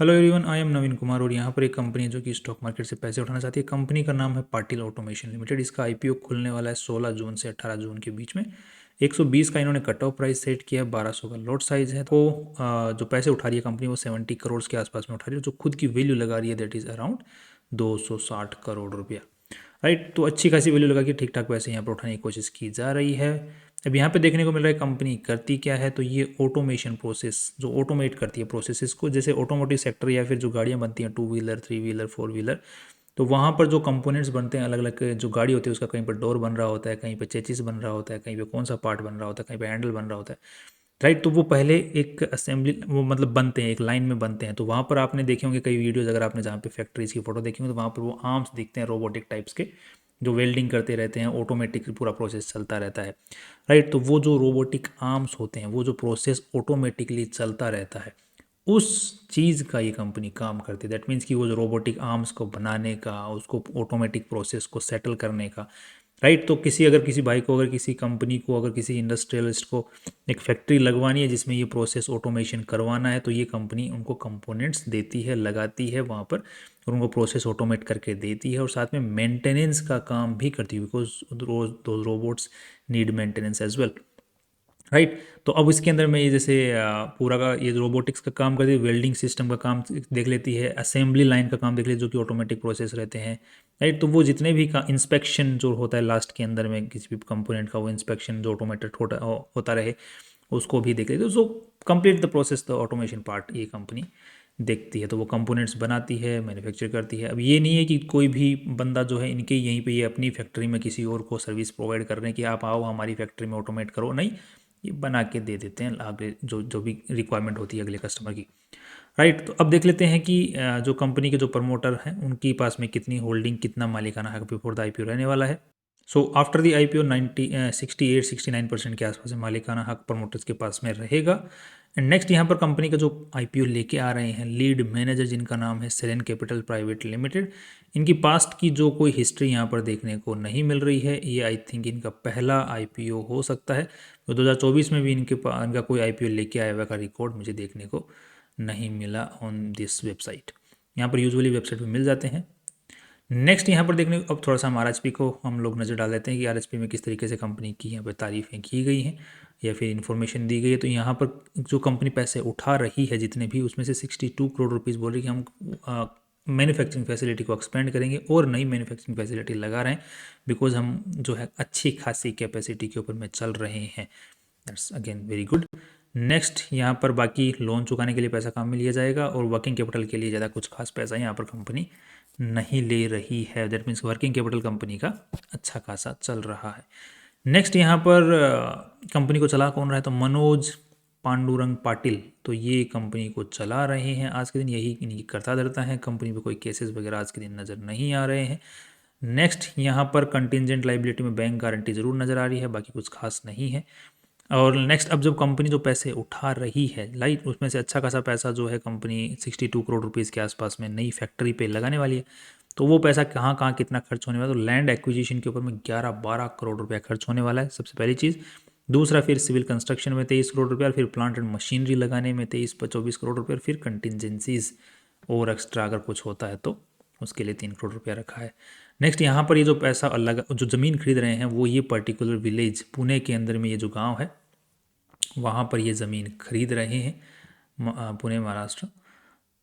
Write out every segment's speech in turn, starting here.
Hello everyone, I am नवीन कुमार और यहाँ पर एक कंपनी है जो कि स्टॉक मार्केट से पैसे उठाना चाहती है। कंपनी का नाम है पाटिल ऑटोमेशन लिमिटेड। इसका आईपीओ खुलने वाला है 16 जून से 18 जून के बीच में। 120 का इन्होंने कट ऑफ प्राइस सेट किया है, 1200 का लॉट साइज है। तो जो पैसे उठा रही है कंपनी वो 70 करोड़ के आसपास में उठा रही है। जो खुद की वैल्यू लगा रही है दैट इज़ अराउंड 260 करोड़ रुपया। राइट, तो अच्छी खासी वैल्यू लगा के ठीक ठाक पैसे यहाँ पर उठाने की कोशिश की जा रही है। अब यहाँ पे देखने को मिल रहा है कंपनी करती क्या है, तो ये ऑटोमेशन प्रोसेस जो ऑटोमेट करती है प्रोसेसेस को, जैसे ऑटोमोटिव सेक्टर या फिर जो गाड़ियाँ बनती हैं 2 व्हीलर 3 व्हीलर 4 व्हीलर, तो वहाँ पर जो कंपोनेंट्स बनते हैं अलग अलग, जो गाड़ी होती है उसका कहीं पर डोर बन रहा होता है, कहीं पर चेचिस बन रहा होता है, कहीं पे कौन सा पार्ट बन रहा होता है, कहीं पे हैंडल बन रहा होता है। राइट, तो वो पहले एक असेंबली वो मतलब बनते हैं, एक लाइन में बनते हैं। तो वहाँ पर आपने देखे होंगे कई वीडियोज़, अगर आपने जहाँ पे फैक्ट्रीज की फोटो देखी होंगी तो वहाँ पर वो आर्म्स दिखते हैं रोबोटिक टाइप्स के, जो वेल्डिंग करते रहते हैं, ऑटोमेटिक पूरा प्रोसेस चलता रहता है। राइट, तो वो जो रोबोटिक आर्म्स होते हैं, वो जो प्रोसेस ऑटोमेटिकली चलता रहता है, उस चीज़ का ये कंपनी काम करती है। दैट मीन्स कि वो जो रोबोटिक आर्म्स को बनाने का, उसको ऑटोमेटिक प्रोसेस को सेटल करने का। राइट, तो किसी भाई को, अगर किसी कंपनी को, अगर किसी इंडस्ट्रियलिस्ट को एक फैक्ट्री लगवानी है जिसमें ये प्रोसेस ऑटोमेशन करवाना है, तो ये कंपनी उनको कंपोनेंट्स देती है, लगाती है वहाँ पर, और उनको प्रोसेस ऑटोमेट करके देती है, और साथ में मेंटेनेंस का काम भी करती है, बिकॉज दो robots need maintenance as well. Right, तो अब इसके अंदर में ये जैसे पूरा का ये रोबोटिक्स का काम करती है, वेल्डिंग सिस्टम का काम देख लेती है, असेंबली लाइन का काम देख लेती है जो कि ऑटोमेटिक प्रोसेस रहते हैं। राइट, तो वो जितने भी का इंस्पेक्शन जो होता है लास्ट के अंदर में किसी भी कंपोनेंट का, वो इंस्पेक्शन जो ऑटोमेटेड होता रहे, उसको भी देख लेती है। So complete the process the automation part ये कंपनी देखती है। तो वो कंपोनेंट्स बनाती है, मैन्युफैक्चर करती है। अब ये नहीं है कि कोई भी बंदा जो है इनके यहीं पे ये अपनी फैक्ट्री में किसी और को सर्विस प्रोवाइड कर रहे हैं कि आप आओ हमारी फैक्ट्री में ऑटोमेट करो, नहीं, ये बना के दे देते हैं आगे जो जो भी रिक्वायरमेंट होती है अगले कस्टमर की। राइट, तो अब देख लेते हैं कि जो कंपनी के जो प्रमोटर हैं उनके पास में कितनी होल्डिंग, कितना मालिकाना हक बिफोर द आईपीओ रहने वाला है। सो आफ्टर द आईपीओ 68-69% के आसपास मालिकाना हक प्रमोटर्स के पास में रहेगा। एंड नेक्स्ट यहाँ पर कंपनी का जो आईपीओ लेके आ रहे हैं लीड मैनेजर, जिनका नाम है सेलेन कैपिटल प्राइवेट लिमिटेड। इनकी पास्ट की जो कोई हिस्ट्री यहाँ पर देखने को नहीं मिल रही है। ये आई थिंक इनका पहला आईपीओ हो सकता है। तो 2024 में भी इनका कोई आईपीओ लेके आया हुआ का रिकॉर्ड मुझे देखने को नहीं मिला ऑन दिस वेबसाइट। यहाँ पर यूजुअली वेबसाइट पे मिल जाते हैं। नेक्स्ट यहाँ पर देखने अब थोड़ा सा हम आरएचपी को हम लोग नज़र डाल लेते हैं कि आरएचपी में किस तरीके से कंपनी की यहाँ पर तारीफ़ें की गई हैं या फिर इन्फॉर्मेशन दी गई है। तो यहाँ पर जो कंपनी पैसे उठा रही है जितने भी, उसमें से 62 करोड़ रुपीज़ बोल रही है कि हम मैन्युफैक्चरिंग फैसिलिटी को एक्सपेंड करेंगे और नई मैन्युफैक्चरिंग फैसिलिटी लगा रहे हैं, बिकॉज हम जो है अच्छी खासी कैपेसिटी के ऊपर में चल रहे हैं। That's again very good. Next यहाँ पर बाकी लोन चुकाने के लिए पैसा काम में लिया जाएगा, और वर्किंग कैपिटल के लिए ज़्यादा कुछ खास पैसा यहाँ पर कंपनी नहीं ले रही है। That means working capital company का अच्छा खासा चल रहा है। नेक्स्ट यहाँ पर कंपनी को चला कौन रहा है, तो मनोज पांडुरंग पाटिल, तो ये कंपनी को चला रहे हैं आज के दिन। यही इनकी करता धरता है, कंपनी पे कोई केसेस वगैरह आज के दिन नज़र नहीं आ रहे हैं। नेक्स्ट यहाँ पर कंटिजेंट लाइबिलिटी में बैंक गारंटी ज़रूर नज़र आ रही है, बाकी कुछ खास नहीं है। और नेक्स्ट, अब जब कंपनी जो पैसे उठा रही है लाइक, उसमें से अच्छा खासा पैसा जो है कंपनी 62 करोड़ रुपीज़ के आसपास में नई फैक्ट्री पे लगाने वाली है। तो वो पैसा कहाँ कहाँ कितना खर्च होने वाला है, तो लैंड एक्विजिशन के ऊपर में 11-12 करोड़ रुपया खर्च होने वाला है, सबसे पहली चीज़। दूसरा, फिर सिविल कंस्ट्रक्शन में 23 करोड़ रुपया, फिर प्लांट एंड मशीनरी लगाने में 23-24 करोड़ रुपया, फिर कंटिजेंसीज और एक्स्ट्रा अगर कुछ होता है तो उसके लिए 3 करोड़ रुपया रखा है। नेक्स्ट, यहाँ पर ये जो पैसा अलग जो ज़मीन खरीद रहे हैं वो ये पर्टिकुलर विलेज पुणे के अंदर में ये जो गाँव है वहाँ पर ये ज़मीन खरीद रहे हैं, पुणे महाराष्ट्र।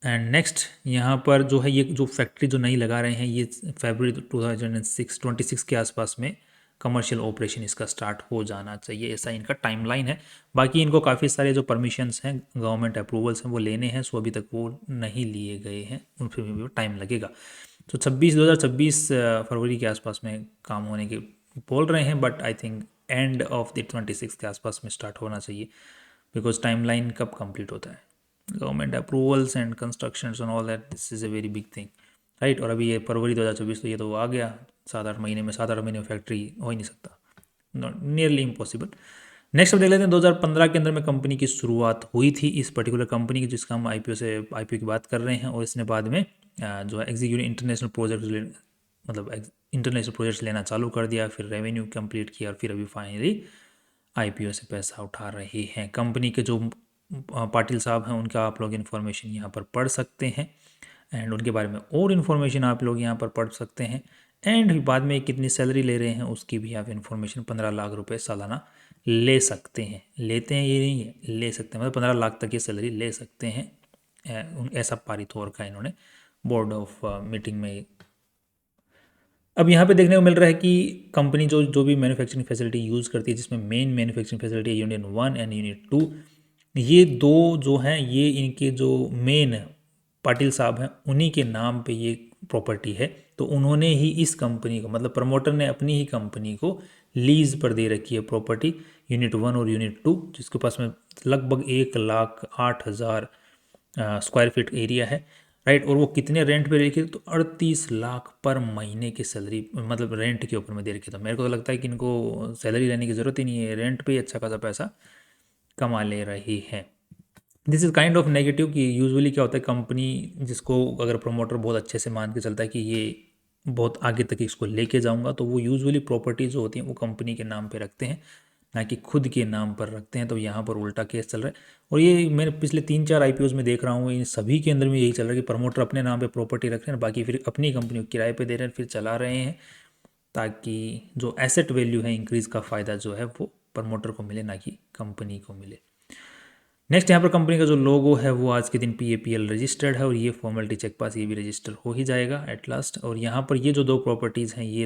एंड नेक्स्ट यहाँ पर जो है ये जो फैक्ट्री जो नई लगा रहे हैं ये फरवरी 2026 के आसपास में कमर्शियल ऑपरेशन इसका स्टार्ट हो जाना चाहिए, ऐसा इनका टाइमलाइन है। बाकी इनको काफ़ी सारे जो परमिशंस हैं, गवर्नमेंट अप्रूवल्स हैं, वो लेने हैं। सो अभी तक वो नहीं लिए गए हैं, उन पर भी टाइम लगेगा। तो 2026 फरवरी के आसपास में काम होने के बोल रहे हैं, but I think end of the 26 के आसपास में स्टार्ट होना चाहिए, बिकॉज टाइमलाइन कब कंप्लीट होता है, government approvals and construction and all that, this is a very big thing. Right, और अभी ये फरवरी 2024 तो ये तो आ गया, 7-8 महीने में, 7-8 महीने में फैक्ट्री हो ही नहीं सकता, नॉट नियरली इम्पॉसिबल। नेक्स्ट अब देख लेते हैं 2015 के अंदर में कंपनी की शुरुआत हुई थी इस पर्टिकुलर कंपनी की, जिसका हम आईपीओ की बात कर रहे हैं। और इसने बाद में जो है एग्जीक्यूटिव इंटरनेशनल प्रोजेक्ट मतलब इंटरनेशनल प्रोजेक्ट्स लेना चालू कर दिया, फिर रेवेन्यू कंप्लीट किया, और फिर अभी फाइनली आईपीओ से पैसा उठा रहे हैं। कंपनी के जो पाटिल साहब हैं उनका आप लोग इन्फॉर्मेशन यहाँ पर पढ़ सकते हैं एंड उनके बारे में और इन्फॉर्मेशन आप लोग यहाँ पर पढ़ सकते हैं एंड बाद में कितनी सैलरी ले रहे हैं उसकी भी आप इन्फॉर्मेशन 15 लाख रुपए सालाना ले सकते हैं। लेते हैं ये नहीं है, ले सकते हैं, मतलब 15 लाख तक की सैलरी ले सकते हैं। ऐसा पारित हो रखा है इन्होंने बोर्ड ऑफ मीटिंग में। अब यहाँ पे देखने को मिल रहा है कि कंपनी जो जो भी मैन्युफैक्चरिंग फैसिलिटी यूज़ करती है, जिसमें मेन मैन्युफैक्चरिंग फैसिलिटी है यूनिट 1 एंड यूनिट 2, ये दो जो हैं ये इनके जो मेन पाटिल साहब हैं उन्हीं के नाम पे ये प्रॉपर्टी है। तो उन्होंने ही इस कंपनी को, मतलब प्रमोटर ने अपनी ही कंपनी को लीज पर दे रखी है प्रॉपर्टी यूनिट 1 और यूनिट 2, जिसके पास में लगभग 1,08,000 स्क्वायर फीट एरिया है, राइट। और वो कितने रेंट पे रखी, तो 38 लाख पर महीने की सैलरी, मतलब रेंट के ऊपर में दे रखी। तो मेरे को तो लगता है कि इनको सैलरी लेने की ज़रूरत ही नहीं है, रेंट पे ही अच्छा खासा पैसा कमा ले रही है। This is kind of negative कि यूजुअली क्या होता है, कंपनी जिसको अगर प्रमोटर बहुत अच्छे से मान के चलता है कि ये बहुत आगे तक इसको लेके जाऊंगा, तो वो यूजुअली प्रॉपर्टी जो होती हैं वो कंपनी के नाम पे रखते हैं, ना कि खुद के नाम पर रखते हैं। तो यहाँ पर उल्टा केस चल रहा है और ये मैंने पिछले 3-4 IPOs में देख रहा हूँ, इन सभी के अंदर में यही चल रहा है कि प्रमोटर अपने नाम पे प्रॉपर्टी रख रहे हैं, बाकी फिर अपनी कंपनी को किराए पे दे रहे हैं, फिर चला रहे हैं, ताकि जो एसेट वैल्यू है इंक्रीज़ का फ़ायदा जो है वो प्रमोटर को मिले, ना कि कंपनी को मिले। नेक्स्ट यहाँ पर कंपनी का जो लोगो है वो आज के दिन PAPL रजिस्टर्ड है और ये फॉर्मेलिटी चेक पास ये भी रजिस्टर हो ही जाएगा एट लास्ट। और यहाँ पर ये जो दो प्रॉपर्टीज़ हैं ये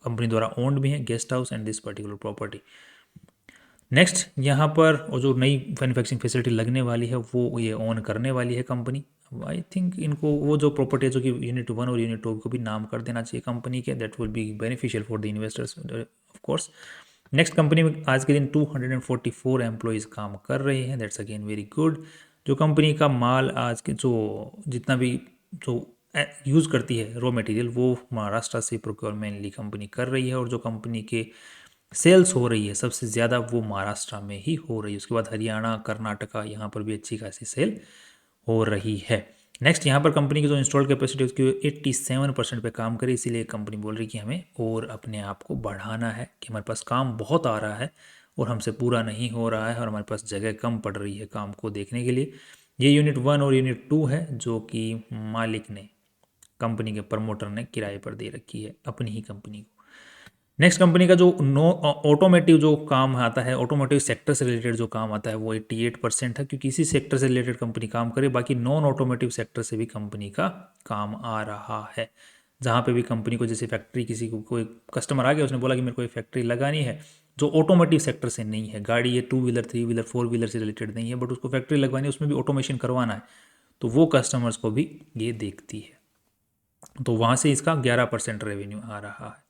कंपनी द्वारा ओन्ड भी हैं, guest house and this particular property. Next यहाँ पर और जो नई मैन्युफैक्चरिंग फैसिलिटी लगने वाली है वो ये ओन करने वाली है कंपनी। आई थिंक इनको वो जो प्रॉपर्टी है जो कि यूनिट 1 और यूनिट 2 को भी नाम कर देना चाहिए कंपनी के, that will be beneficial for the investors of course. Next company में आज के दिन 244 एम्प्लॉयज़ काम कर रहे हैं, दैट्स अगेन वेरी गुड। जो कंपनी का माल आज के जो जितना भी जो यूज़ करती है रॉ मटेरियल वो महाराष्ट्र से प्रोक्योर मेनली कंपनी कर रही है, और जो कंपनी के सेल्स हो रही है सबसे ज़्यादा वो महाराष्ट्र में ही हो रही है। उसके बाद हरियाणा, कर्नाटका, यहाँ पर भी अच्छी खासी सेल हो रही है। नेक्स्ट यहाँ पर कंपनी की जो इंस्टॉल कैपेसिटी उसकी 87% पे काम करे, इसीलिए कंपनी बोल रही है कि हमें और अपने आप को बढ़ाना है, कि हमारे पास काम बहुत आ रहा है और हमसे पूरा नहीं हो रहा है और हमारे पास जगह कम पड़ रही है काम को देखने के लिए। ये यूनिट 1 और यूनिट 2 है जो कि मालिक ने, कंपनी के प्रमोटर ने किराए पर दे रखी है अपनी ही कंपनी को। नेक्स्ट कंपनी का जो ऑटोमेटिव जो काम आता है, ऑटोमोटिव सेक्टर से रिलेटेड जो काम आता है वो 88% है, क्योंकि इसी सेक्टर से रिलेटेड कंपनी काम करे। बाकी नॉन ऑटोमोटिव सेक्टर से भी कंपनी का काम आ रहा है। जहाँ पे भी कंपनी को, जैसे फैक्ट्री, किसी को कोई कस्टमर आ गया उसने बोला कि मेरे को एक फैक्ट्री लगानी है जो ऑटोमोटिव सेक्टर से नहीं है, गाड़ी ये 2 व्हीलर 3 व्हीलर 4 व्हीलर से रिलेटेड नहीं है, बट उसको फैक्ट्री लगवानी है, उसमें भी ऑटोमेशन करवाना है, तो वो कस्टमर्स को भी ये देखती है। तो वहाँ से इसका 11% रेवेन्यू आ रहा है।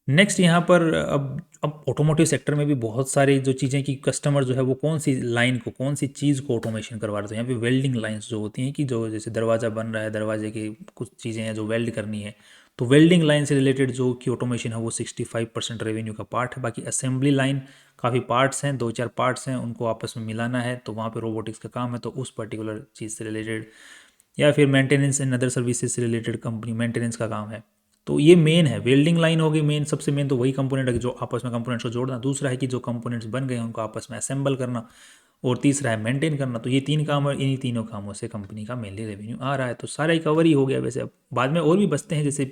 नेक्स्ट यहाँ पर अब ऑटोमोटिव सेक्टर में भी बहुत सारी जो चीज़ें कि कस्टमर जो है वो कौन सी लाइन को, कौन सी चीज़ को ऑटोमेशन करवा रहे हैं। यहाँ पे वेल्डिंग लाइंस जो होती हैं कि जो जैसे दरवाज़ा बन रहा है, दरवाजे की कुछ चीज़ें हैं जो वेल्ड करनी है, तो वेल्डिंग लाइन से रिलेटेड जो कि ऑटोमेशन है वो 65% रेवेन्यू का पार्ट है। बाकी असेंबली लाइन काफ़ी पार्ट्स हैं, 2-4 पार्ट्स हैं, उनको आपस में मिलाना है, तो वहाँ पर रोबोटिक्स का काम है, तो उस पर्टिकुलर चीज़ से रिलेटेड, या फिर मेंटेनेंस एंड अदर सर्विसेज से रिलेटेड कंपनी मेंटेनेंस का काम है। तो ये मेन है, वेल्डिंग लाइन होगी मेन, सबसे मेन तो वही कंपोनेंट है जो आपस में कंपोनेंट्स को जोड़ना। दूसरा है कि जो कंपोनेंट्स बन गए हैं उनको आपस में असेंबल करना, और तीसरा है मेंटेन करना। तो ये 3 काम है, इन्हीं तीनों कामों से कंपनी का मेनली रेवेन्यू आ रहा है। तो सारा ही कवर ही हो गया। वैसे अब बाद में और भी बचते हैं जैसे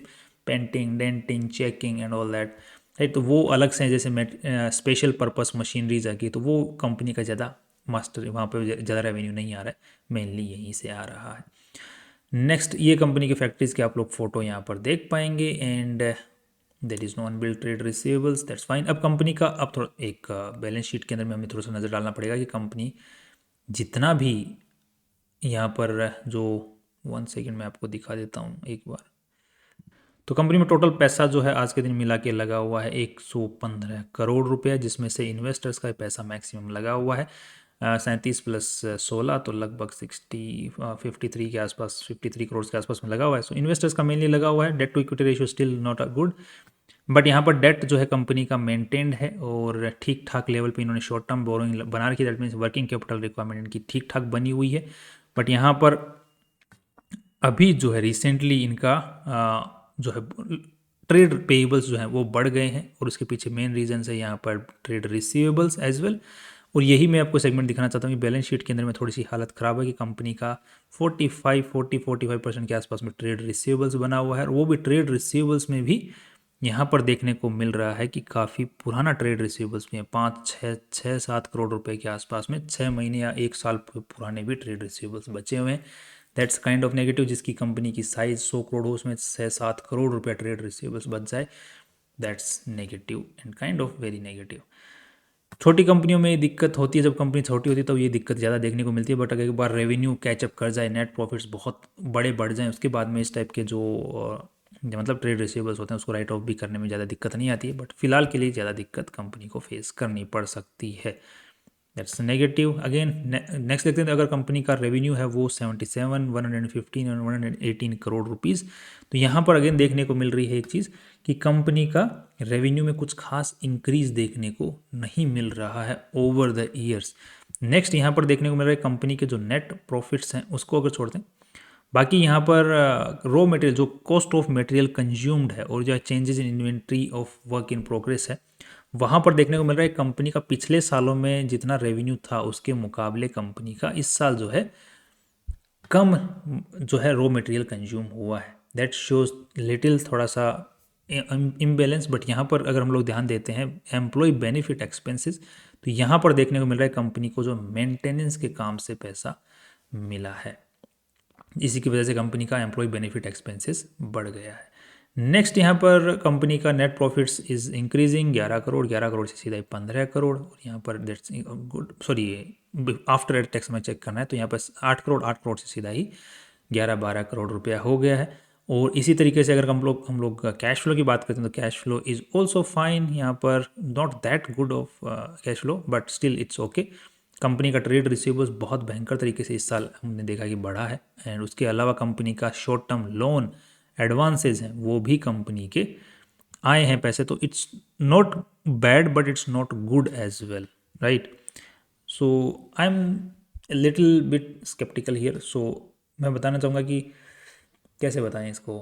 painting, denting, checking and all that, right. तो वो अलग से हैं, जैसे स्पेशल पर्पस मशीनरीज आ गई, तो वो कंपनी का ज़्यादा मास्टर वहाँ पर ज़्यादा रेवेन्यू नहीं आ रहा है, मेनली यहीं से आ रहा है। नेक्स्ट ये कंपनी की फैक्ट्रीज़ के आप लोग फोटो यहाँ पर देख पाएंगे, and that is non bill trade receivables, that's fine. अब कंपनी का अब थोड़ा एक बैलेंस शीट के अंदर में हमें थोड़ा सा नज़र डालना पड़ेगा कि कंपनी जितना भी यहाँ पर जो 1 सेकेंड में आपको दिखा देता हूँ एक बार। तो कंपनी में टोटल पैसा जो है आज के दिन मिला के लगा हुआ है 115 करोड़ रुपया, जिसमें से इन्वेस्टर्स का पैसा मैक्सिमम लगा हुआ है 37 प्लस 16, तो लगभग 53 के आसपास, 53 करोड़ के आसपास में लगा हुआ है। सो इन्वेस्टर्स का मेनली लगा हुआ है। Debt to equity ratio still not a good, but यहाँ पर डेट जो है कंपनी का मेंटेन्ड है और ठीक ठाक लेवल पे इन्होंने शॉर्ट टर्म बोरोइंग बना रखी है, that means working capital requirement इनकी ठीक ठाक बनी हुई है। बट यहाँ पर अभी जो है रिसेंटली इनका जो है ट्रेड पेएबल्स जो हैं वो बढ़ गए हैं, और उसके पीछे मेन रीजन है यहाँ पर ट्रेड रिसीवेबल्स एज वेल, और यही मैं आपको सेगमेंट दिखाना चाहता हूँ कि बैलेंस शीट के अंदर में थोड़ी सी हालत ख़राब है कि कंपनी का 45% के आसपास में ट्रेड रिसीवेबल्स बना हुआ है, और वो भी ट्रेड रिसीवेबल्स में भी यहाँ पर देखने को मिल रहा है कि काफ़ी पुराना ट्रेड रिसीवेबल्स भी है, 5-6-7 करोड़ रुपए के आसपास में 6 महीने या 1 साल पुराने भी ट्रेड रिसीवेबल्स बचे हुए हैं। That's kind of negative. जिसकी कंपनी की साइज 100 करोड़ हो उसमें 6-7 करोड़ रुपया ट्रेड रिसीवेबल्स बच जाए, that's negative and kind of very negative. छोटी कंपनियों में ये दिक्कत होती है, जब कंपनी छोटी होती है तो ये दिक्कत ज़्यादा देखने को मिलती है, बट अगर एक बार रेवेन्यू कैचअप कर जाए, नेट प्रॉफिट्स बहुत बड़े बढ़ जाएं, उसके बाद में इस टाइप के जो मतलब ट्रेड रिसीवेबल्स होते हैं उसको राइट ऑफ भी करने में ज़्यादा दिक्कत नहीं आती है, बट फिलहाल के लिए ज़्यादा दिक्कत कंपनी को फेस करनी पड़ सकती है। That's negative. अगेन नेक्स्ट देखते हैं, अगर कंपनी का रेवेन्यू है वो 77, 115 और 118 करोड़ रुपीज़, तो यहाँ पर अगेन देखने को मिल रही है एक चीज़ कि कंपनी का रेवेन्यू में कुछ खास इंक्रीज देखने को नहीं मिल रहा है ओवर द ईयर्स। नेक्स्ट यहाँ पर देखने को मिल रहा है कंपनी के जो नेट प्रॉफिट्स हैं उसको अगर छोड़ते हैं, बाकी यहाँ पर रॉ मटेरियल जो कॉस्ट ऑफ मटेरियल कंज्यूम्ड है और जो changes in inventory of work in progress है, वहाँ पर देखने को मिल रहा है कंपनी का पिछले सालों में जितना रेवेन्यू था उसके मुकाबले कंपनी का इस साल जो है कम जो है रॉ मटेरियल कंज्यूम हुआ है। दैट शोज लिटिल थोड़ा सा इम्बैलेंस। बट यहाँ पर अगर हम लोग ध्यान देते हैं एम्प्लॉय बेनिफिट एक्सपेंसेस, तो यहाँ पर देखने को मिल रहा है कंपनी को जो मेंटेनेंस के काम से पैसा मिला है, इसी की वजह से कंपनी का एम्प्लॉय बेनिफिट एक्सपेंसेस बढ़ गया है। नेक्स्ट यहाँ पर कंपनी का net profits is increasing 11 crore से सीधा 15 करोड़, और यहाँ पर that's good, sorry after tax में चेक करना है तो यहाँ पर 8 करोड़ से सीधा ही 11-12 करोड़ रुपया हो गया है। और इसी तरीके से अगर हम लोग कैश फ्लो की बात करते हैं तो cash flow is also fine, यहाँ पर not that good of cash flow but still it's okay. Company का ट्रेड रिसीवेबल्स बहुत भयंकर तरीके से इस साल हमने देखा कि बढ़ा है, एंड उसके अलावा कंपनी का शॉर्ट टर्म लोन एडवांसेस हैं वो भी कंपनी के आए हैं पैसे, तो it's not bad but it's not good as well, right. So I am little bit sceptical here. So मैं बताना चाहूँगा कि कैसे बताएं इसको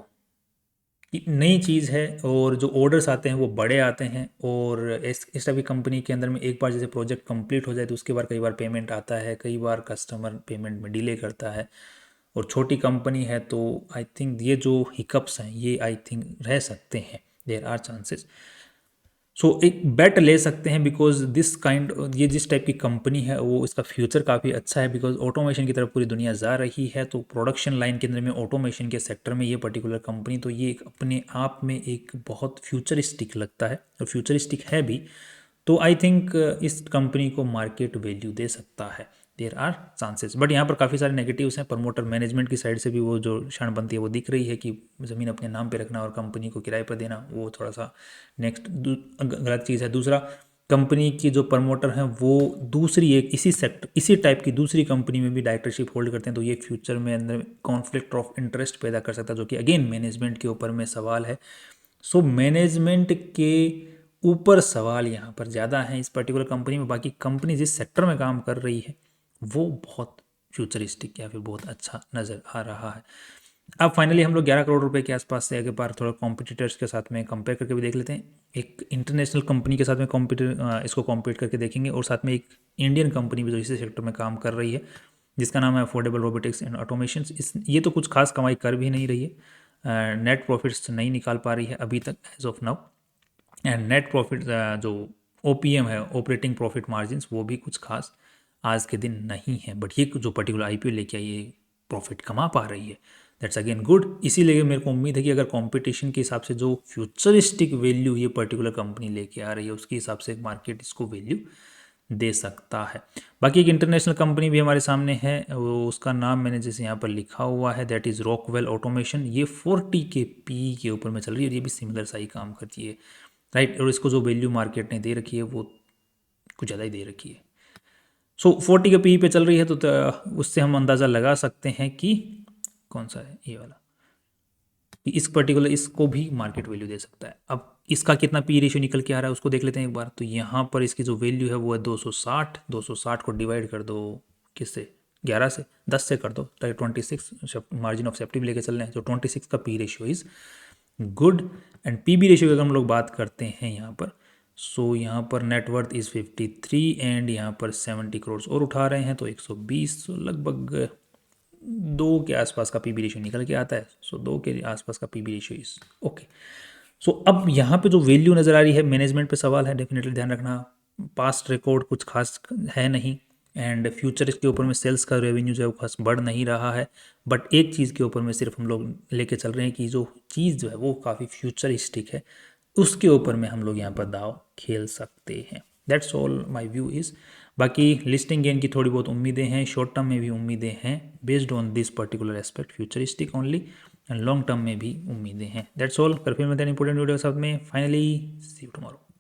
कि नई चीज़ है और जो ऑर्डर्स आते हैं वो बड़े आते हैं, और इस टाइप की कंपनी के अंदर में एक बार जैसे प्रोजेक्ट कंप्लीट हो जाए तो उसके बाद कई बार पेमेंट आता है, कई बार कस्टमर पेमेंट में डिले करता है, और छोटी कंपनी है तो आई थिंक ये जो हिकअप्स हैं ये आई थिंक रह सकते हैं, देयर आर चांसेस। सो एक बेट ले सकते हैं बिकॉज दिस काइंड ये जिस टाइप की कंपनी है वो इसका फ्यूचर काफ़ी अच्छा है, बिकॉज ऑटोमेशन की तरफ पूरी दुनिया जा रही है, तो प्रोडक्शन लाइन के अंदर में ऑटोमेशन के सेक्टर में ये पर्टिकुलर कंपनी, तो ये एक अपने आप में एक बहुत फ्यूचरिस्टिक लगता है और फ्यूचरिस्टिक है भी, तो आई थिंक इस कंपनी को मार्केट वैल्यू दे सकता है, देयर आर चांसेस। बट यहाँ पर काफ़ी सारे नेगेटिव्स हैं, प्रमोटर मैनेजमेंट की साइड से भी वो जो क्षण बनती है वो दिख रही है कि ज़मीन अपने नाम पे रखना और कंपनी को किराए पर देना, वो थोड़ा सा नेक्स्ट गलत चीज़ है। दूसरा, कंपनी की जो प्रमोटर हैं वो दूसरी एक इसी सेक्टर इसी टाइप की दूसरी कंपनी में भी डायरेक्टरशिप होल्ड करते हैं, तो ये फ्यूचर में अंदर कॉन्फ्लिक्ट ऑफ इंटरेस्ट पैदा कर सकता है, जो कि अगेन मैनेजमेंट के ऊपर में सवाल है। सो मैनेजमेंट के ऊपर सवाल यहाँ पर ज़्यादा हैं इस पर्टिकुलर कंपनी में। बाकी कंपनी जिस सेक्टर में काम कर रही है वो बहुत फ्यूचरिस्टिक या फिर बहुत अच्छा नज़र आ रहा है। अब फाइनली हम लोग 11 करोड़ रुपए के आसपास से आगे बार थोड़ा कॉम्पिटिटर्स के साथ में कंपेयर करके भी देख लेते हैं। एक इंटरनेशनल कंपनी के साथ में इसको कॉम्पीट करके देखेंगे, और साथ में एक इंडियन कंपनी भी जो इसी सेक्टर में काम कर रही है जिसका नाम है अफोर्डेबल रोबोटिक्स एंड ऑटोमेशन। ये तो कुछ खास कमाई कर भी नहीं रही है, नेट प्रॉफिट्स नहीं निकाल पा रही है अभी तक as of now, and net profit जो OPM है ऑपरेटिंग प्रॉफिट मार्जिन्स वो भी कुछ खास आज के दिन नहीं है। बट ये जो पर्टिकुलर IPO लेके आई ये प्रॉफिट कमा पा रही है, दैट्स अगेन गुड। इसीलिए मेरे को उम्मीद है कि अगर कंपटीशन के हिसाब से जो फ्यूचरिस्टिक वैल्यू ये पर्टिकुलर कंपनी लेके आ रही है उसके हिसाब से मार्केट इसको वैल्यू दे सकता है। बाकी एक इंटरनेशनल कंपनी भी हमारे सामने है, वो उसका नाम मैंने जैसे यहाँ पर लिखा हुआ है, दैट इज़ रॉकवेल ऑटोमेशन। ये 40 के PE के ऊपर में चल रही है और ये भी सिमिलर सा ही काम करती है, राइट। और इसको जो वैल्यू मार्केट ने दे रखी है वो कुछ ज़्यादा ही दे रखी है। सो 40 के PE पे चल रही है, तो उससे हम अंदाज़ा लगा सकते हैं कि कौन सा है ये वाला, कि इस पर्टिकुलर इसको भी मार्केट वैल्यू दे सकता है। अब इसका कितना PE रेशियो निकल के आ रहा है उसको देख लेते हैं एक बार। तो यहाँ पर इसकी जो वैल्यू है वो है 260। 260 को डिवाइड कर दो किससे, 11 से, 10 से कर दो, 26 मार्जिन ऑफ सेफ्टी भी लेके चल रहे हैं, तो 26 का PE ratio is good. And PB ratio की अगर हम लोग बात करते हैं यहाँ पर, सो यहाँ पर नेटवर्थ इज़ 53 एंड यहाँ पर 70 करोड़ और उठा रहे हैं तो 120, सो लगभग 2 के आसपास का पीबी रेशियो निकल के आता है। सो 2 के आसपास का पीबी रेशियो इज ओके। सो अब यहाँ पे जो वैल्यू नज़र आ रही है मैनेजमेंट पे सवाल है, डेफिनेटली ध्यान रखना। पास्ट रिकॉर्ड कुछ खास है नहीं एंड फ्यूचर के ऊपर में सेल्स का रेवेन्यू जो है वो खास बढ़ नहीं रहा है। बट एक चीज़ के ऊपर में सिर्फ हम लोग लेके चल रहे हैं कि जो चीज़ जो है वो काफ़ी फ्यूचरिस्टिक है, उसके ऊपर में हम लोग यहाँ पर दाव खेल सकते हैं। That's all my view is. बाकी लिस्टिंग गेन की थोड़ी बहुत उम्मीदें हैं, शॉर्ट टर्म में भी उम्मीदें हैं based on this particular aspect, futuristic only, and long term में भी उम्मीदें हैं। That's all. कर फिर मिलते हैं इंपॉर्टेंट वीडियो के साथ में। Finally see you tomorrow.